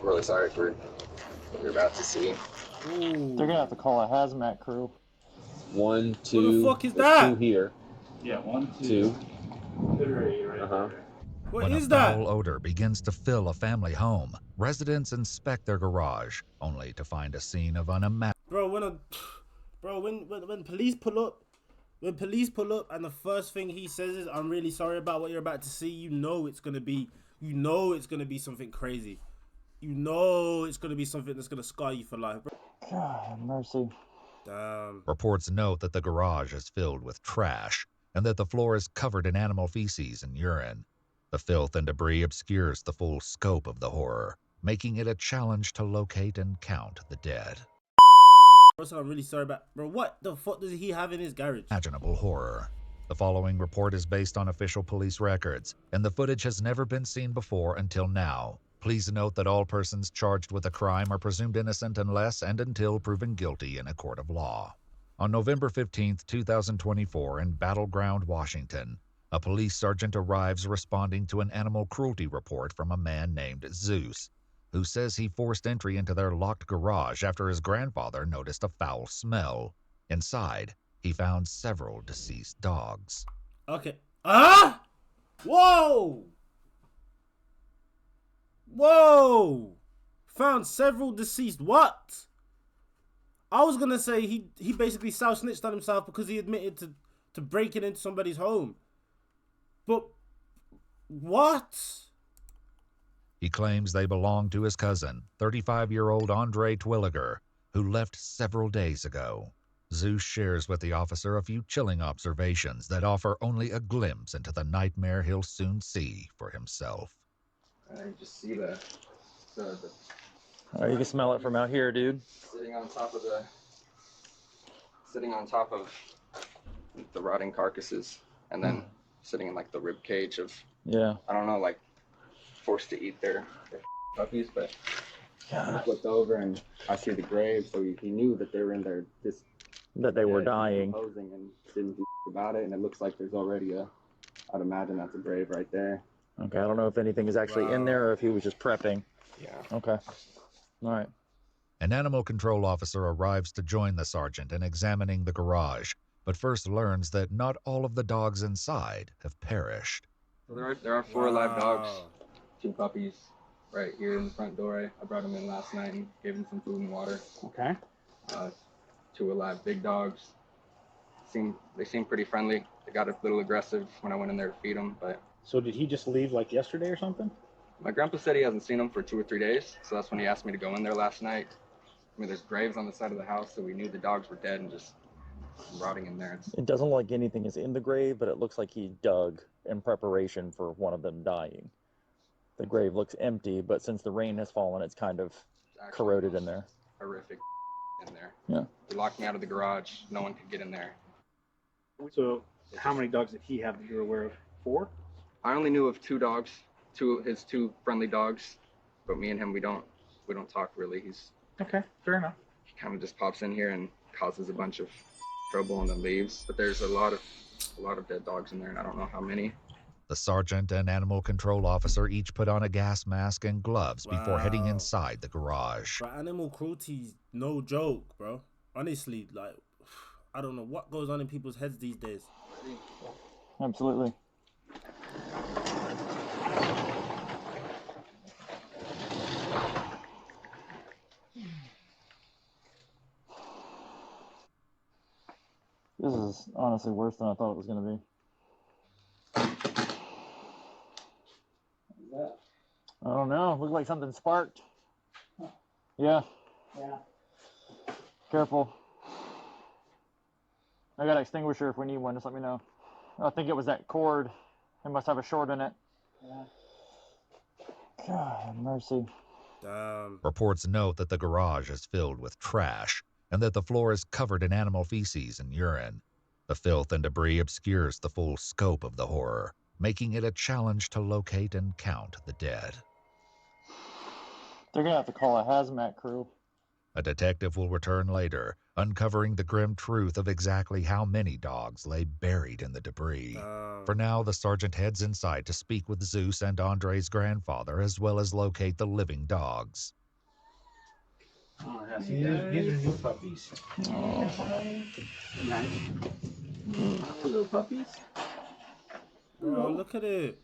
really sorry for what you're about to see. Ooh. They're gonna have to call a hazmat crew. 1, 2. What the fuck is there's that? 2 here. Yeah, 1, 2. 3 right Uh-huh. there. What When a is that? foul odor begins to fill a family home, residents inspect their garage, only to find a scene of unimaginable. Bro, when police pull up, and the first thing he says is, "I'm really sorry about what you're about to see," you know it's gonna be something crazy. You know it's gonna be something that's gonna scar you for life, bro. God, mercy. Damn. Reports note that the garage is filled with trash and that the floor is covered in animal feces and urine. The filth and debris obscures the full scope of the horror, making it a challenge to locate and count the dead. Bro, so I'm really sorry about, bro. What the fuck does he have in his garage? Imaginable horror. The following report is based on official police records, and the footage has never been seen before until now. Please note that all persons charged with a crime are presumed innocent unless and until proven guilty in a court of law. On November 15, 2024, in Battleground, Washington, a police sergeant arrives responding to an animal cruelty report from a man named Zeus, who says he forced entry into their locked garage after his grandfather noticed a foul smell. Inside, he found several deceased dogs. Okay. Ah! Whoa! Whoa! Found several deceased. What? I was gonna say he basically self-snitched on himself because he admitted to breaking into somebody's home. But what? He claims they belong to his cousin, 35-year-old Andre Twilliger, who left several days ago. Zeus shares with the officer a few chilling observations that offer only a glimpse into the nightmare he'll soon see for himself. I just see the Oh, you can smell it from out here, dude. sitting on top of the rotting carcasses, and then sitting in like the rib cage of, Yeah. I don't know, like forced to eat their puppies. But I flipped over and I see the grave, so he knew that they were in there, That they were dying. decomposing, and didn't do about it. And it looks like there's already I'd imagine that's a grave right there. Okay, I don't know if anything is actually in there or if he was just prepping. Yeah. Okay. All right. An animal control officer arrives to join the sergeant in examining the garage, but first learns that not all of the dogs inside have perished. So there are 4 live dogs, 2 puppies right here in the front door. I brought them in last night and gave them some food and water. Okay. 2 alive big dogs. They seem pretty friendly. They got a little aggressive when I went in there to feed them, but So did he just leave like yesterday or something? my grandpa said he hasn't seen them for 2 or 3 days, so that's when he asked me to go in there last night. I mean, there's graves on the side of the house, so we knew the dogs were dead and just rotting in there. It doesn't look like anything is in the grave, but it looks like he dug in preparation for one of them dying. The grave looks empty, but since the rain has fallen, it's kind of corroded in there. Horrific in there. Yeah. They locked me out of the garage. No one could get in there. So how many dogs did he have that you're aware of? 4? I only knew of 2 dogs, his 2 friendly dogs, but me and him, we don't talk really. Okay, fair enough. He kind of just pops in here and causes a bunch of trouble and then leaves. But there's a lot of dead dogs in there, and I don't know how many. The sergeant and animal control officer each put on a gas mask and gloves before heading Wow. inside the garage. Bro, animal cruelty's no joke, bro. Honestly, like, I don't know what goes on in people's heads these days. Absolutely. This is honestly worse than I thought it was going to be. I don't know. Looked like something sparked. Yeah. Yeah. Careful. I got an extinguisher if we need one. Just let me know. I think it was that cord. It must have a short in it. Yeah. God, mercy. Damn. Reports note that the garage is filled with trash and that the floor is covered in animal feces and urine. The filth and debris obscures the full scope of the horror, making it a challenge to locate and count the dead. They're going to have to call a hazmat crew. A detective will return later, uncovering the grim truth of exactly how many dogs lay buried in the debris. For now, the sergeant heads inside to speak with Zeus and Andre's grandfather, as well as locate the living dogs. Oh, yeah, see, these are new puppies. Nice. Little puppies. Bro, look at it.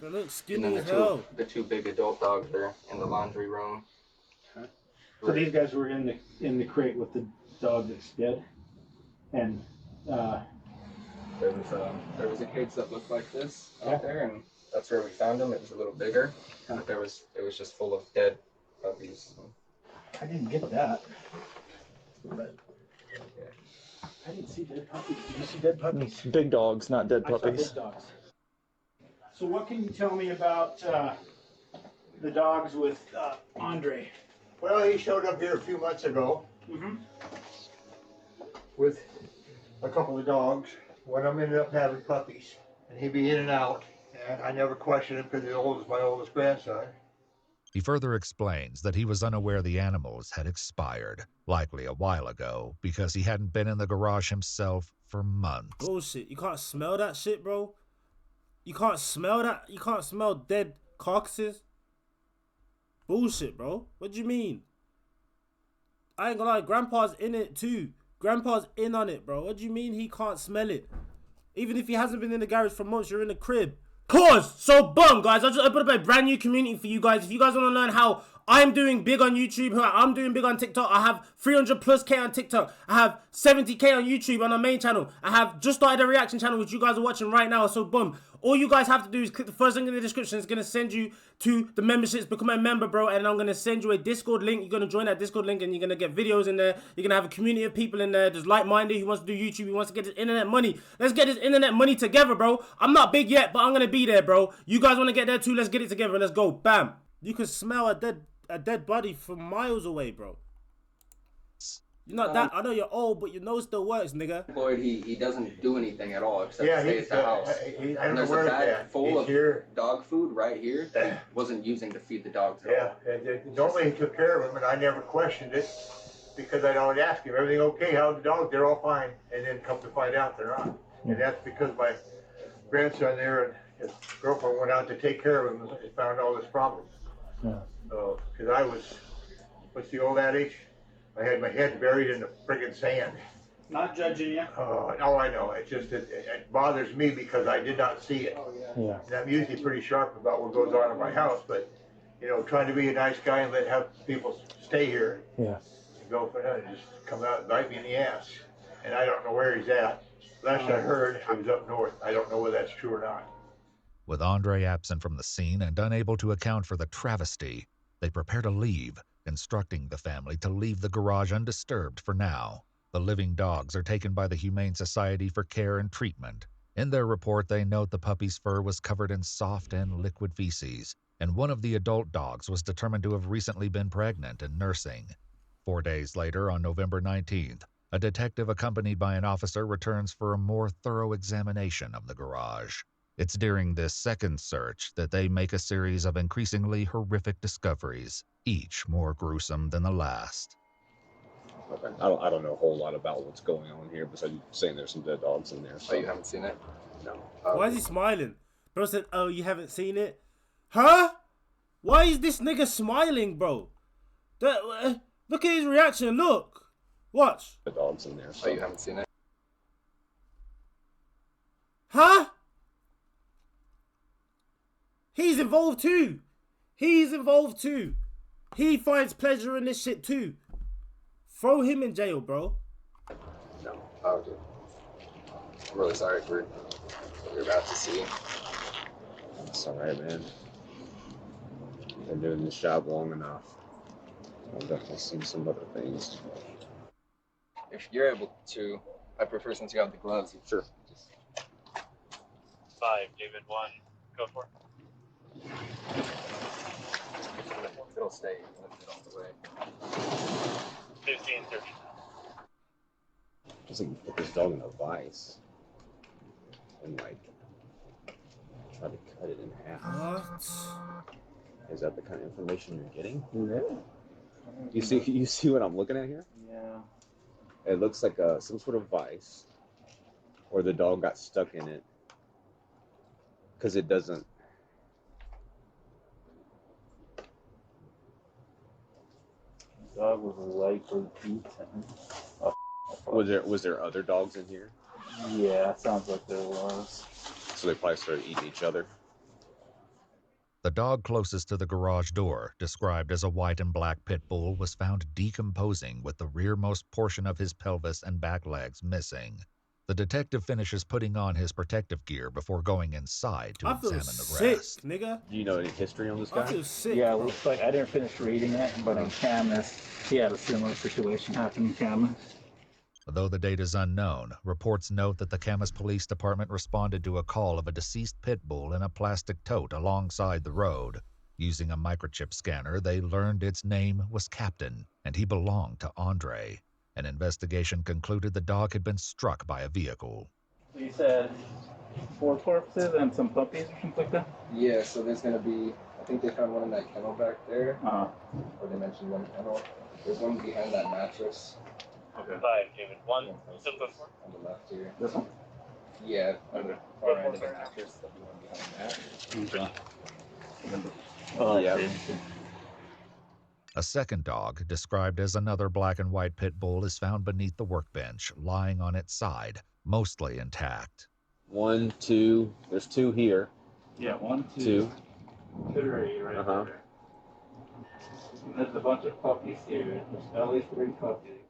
They look And skinny then as hell. the two big adult dogs are in the laundry room. So these guys were in the crate with the dog that's dead, and There was a cage that looked like this out there, and that's where we found them. It was a little bigger, but it was just full of dead puppies. I didn't get that. But I didn't see dead puppies. Did you see dead puppies? Big dogs, not dead I saw puppies. dead dogs. So what can you tell me about the dogs with Andre? Well, he showed up here a few months ago with a couple of dogs. One of them ended up having puppies, and he'd be in and out, and I never questioned him because he's my oldest grandson. He further explains that he was unaware the animals had expired, likely a while ago, because he hadn't been in the garage himself for months. Bullshit. You can't smell that shit, bro. You can't smell that. You can't smell dead carcasses. Bullshit, bro. What do you mean? I ain't gonna lie. Grandpa's in it too. Grandpa's in on it, bro. What do you mean he can't smell it? Even if he hasn't been in the garage for months, you're in the crib. Pause. So boom, guys. I just opened up a brand new community for you guys. If you guys want to learn how I'm doing big on YouTube, how I'm doing big on TikTok, I have 300+ on TikTok. I have 70K on YouTube on our main channel. I have just started a reaction channel which you guys are watching right now. So boom. All you guys have to do is click the first link in the description. It's going to send you to the memberships. Become a member, bro. And I'm going to send you a Discord link. You're going to join that Discord link and you're going to get videos in there. You're going to have a community of people in there. There's like-minded who wants to do YouTube. Who wants to get this internet money. Let's get this internet money together, bro. I'm not big yet, but I'm going to be there, bro. You guys want to get there too? Let's get it together. Let's go. Bam. You can smell a dead body from miles away, bro. You're not that. I know you're old, but your nose still works, nigga. Lloyd, he doesn't do anything at all except stay he's at the house. I don't And know there's where a he's bag at. full He's of here. dog food right here that he wasn't using to feed the dogs at all. Normally he took care of them, and I never questioned it because I'd always ask him, everything okay? How's the dog? They're all fine. And then come to find out they're not. And that's because my grandson there and his girlfriend went out to take care of him and found all this problem. Yeah. Because I was, what's the old adage? I had my head buried in the friggin' sand. Not judging you. Oh, I know. It's just it bothers me because I did not see it. Yeah. And I'm usually pretty sharp about what goes on in my house, but trying to be a nice guy and have people stay here. Yeah. And go for that and just come out and bite me in the ass. And I don't know where he's at. Last I heard, he was up north. I don't know whether that's true or not. With Andre absent from the scene and unable to account for the travesty, they prepare to leave, instructing the family to leave the garage undisturbed for now. The living dogs are taken by the Humane Society for care and treatment. In their report, they note the puppy's fur was covered in soft and liquid feces, and one of the adult dogs was determined to have recently been pregnant and nursing. 4 days later, on November 19th, a detective accompanied by an officer returns for a more thorough examination of the garage. It's during this second search that they make a series of increasingly horrific discoveries, each more gruesome than the last. I don't know a whole lot about what's going on here, besides saying there's some dead dogs in there. So. Oh, you haven't seen it? No. Why is he smiling? Bro said, oh, you haven't seen it? Huh? Why is this nigga smiling, bro? Look at his reaction. Look. Watch. The dogs in there. Oh, you haven't seen it? Huh? He's involved too. He's involved too. He finds pleasure in this shit too. Throw him in jail, bro. No. Oh, dude. I'm really sorry for what you're about to see. It's alright, man. Been doing this job long enough. I've definitely seen some other things. If you're able to, I prefer since you have the gloves. Sure. Just 5, David 1, go for it. It'll stay lifted off the way. 15, 30. Just like you put this dog in a vice and try to cut it in half. What? Is that the kind of information you're getting? Yeah. You see what I'm looking at here? Yeah. It looks like some sort of vice, or the dog got stuck in it, because it doesn't. Dog was leg was beat. Was there other dogs in here? Yeah, sounds like there was. So they probably started eating each other. The dog closest to the garage door, described as a white and black pit bull, was found decomposing with the rearmost portion of his pelvis and back legs missing. The detective finishes putting on his protective gear before going inside to I feel examine the sick, rest. nigga. Do you know any history on this I guy? feel sick. Yeah, it bro. looks like I didn't finish reading it, but in Camas, he had a similar situation happen in Camas. Though the date is unknown, reports note that the Camas Police Department responded to a call of a deceased pit bull in a plastic tote alongside the road. Using a microchip scanner, they learned its name was Captain, and he belonged to Andre. An investigation concluded the dog had been struck by a vehicle. So you said 4 corpses and some puppies or something like that? Yeah, so there's gonna be, I think they found one in that kennel back there, Uh-huh. or they mentioned one kennel. There's one behind that mattress Okay. 5, David 1. Simple. on the left here. This one? Yeah, on the far end of the mattress, there'll be one behind that. Okay. Oh, Yeah. yeah. A second dog, described as another black and white pit bull, is found beneath the workbench, lying on its side, mostly intact. 1, 2. There's 2 here. Yeah, 1, 2. 3 right Uh-huh. there. And there's a bunch of puppies here. There's at least 3 puppies.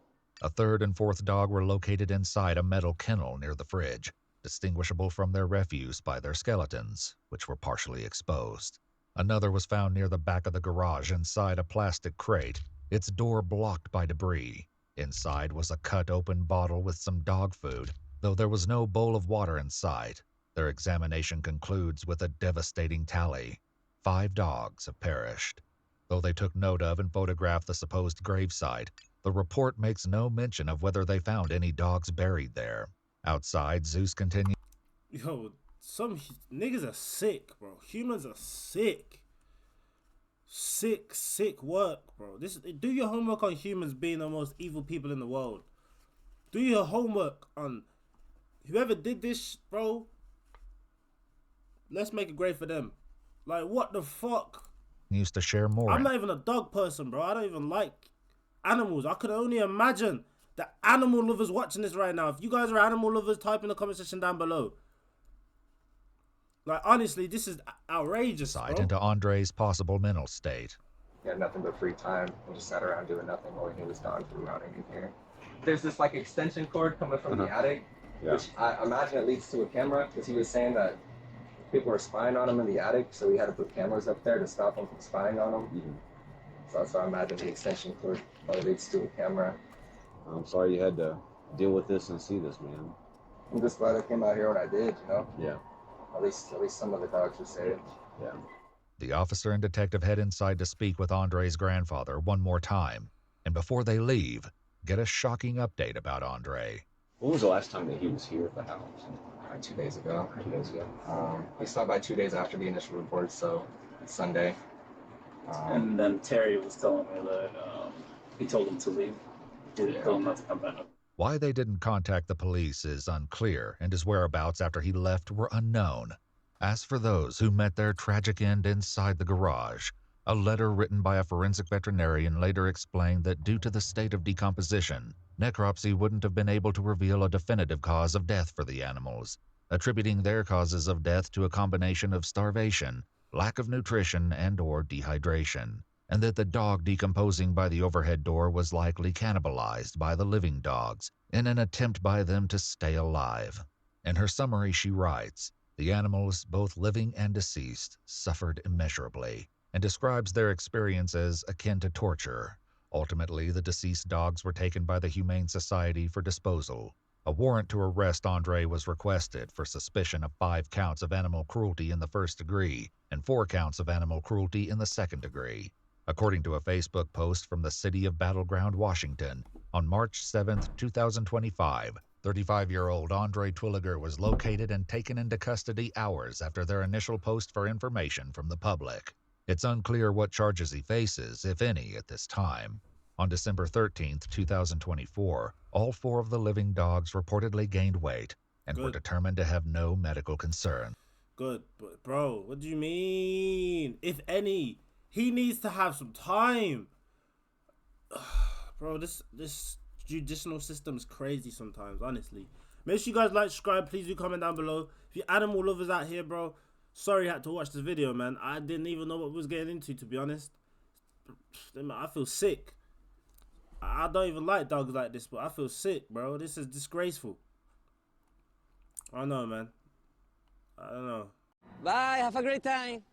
A third and fourth dog were located inside a metal kennel near the fridge, distinguishable from their refuse by their skeletons, which were partially exposed. Another was found near the back of the garage inside a plastic crate, its door blocked by debris. Inside was a cut-open bottle with some dog food, though there was no bowl of water in sight. Their examination concludes with a devastating tally. 5 dogs have perished. Though they took note of and photographed the supposed gravesite, the report makes no mention of whether they found any dogs buried there. Outside, Zeus continues. Yo, some niggas are sick, bro. Humans are sick. Sick work, bro. Do your homework on humans being the most evil people in the world. Do your homework on whoever did this, bro. Let's make a grade for them. Like, what the fuck? Used to share more. I'm not even a dog person, bro. I don't even like animals. I could only imagine the animal lovers watching this right now. If you guys are animal lovers, type in the comment section down below. Like, honestly, this is outrageous, bro. Into Andre's possible mental state. He had nothing but free time. We just sat around doing nothing while he was gone through routing in here. There's this like extension cord coming from the attic, which I imagine it leads to a camera, because he was saying that people were spying on him in the attic, so we had to put cameras up there to stop them from spying on him. Mm-hmm. So that's why I imagine the extension cord probably leads to a camera. I'm sorry you had to deal with this and see this, man. I'm just glad I came out here when I did, you know? Yeah. At least some of the dogs were saved. Yeah. The officer and detective head inside to speak with Andre's grandfather one more time, and before they leave, get a shocking update about Andre. When was the last time that he was here at the house? 2 days ago. 2 days ago. He stopped by 2 days after the initial report, so it's Sunday. And then Terry was telling me that he told him to leave. He told him not to come back. Why they didn't contact the police is unclear, and his whereabouts after he left were unknown. As for those who met their tragic end inside the garage, a letter written by a forensic veterinarian later explained that due to the state of decomposition, necropsy wouldn't have been able to reveal a definitive cause of death for the animals, attributing their causes of death to a combination of starvation, lack of nutrition, and/or dehydration, and that the dog decomposing by the overhead door was likely cannibalized by the living dogs in an attempt by them to stay alive. In her summary, she writes, "The animals, both living and deceased, suffered immeasurably," and describes their experience as akin to torture. Ultimately, the deceased dogs were taken by the Humane Society for disposal. A warrant to arrest Andre was requested for suspicion of 5 counts of animal cruelty in the first degree and 4 counts of animal cruelty in the second degree. According to a Facebook post from the city of Battleground, Washington, on March 7, 2025, 35-year-old Andre Twilliger was located and taken into custody hours after their initial post for information from the public. It's unclear what charges he faces, if any, at this time. On December 13th, 2024, all 4 of the living dogs reportedly gained weight and were Good. determined to have no medical concern. Good, but bro, what do you mean? If any, he needs to have some time. Bro, this judicial system is crazy sometimes, honestly. Make sure you guys like, subscribe, please do comment down below. If you're animal lovers out here, bro, sorry I had to watch this video, man. I didn't even know what we was getting into, to be honest. I feel sick. I don't even like dogs like this, but I feel sick, bro. This is disgraceful. I don't know, man. I don't know. Bye, have a great time.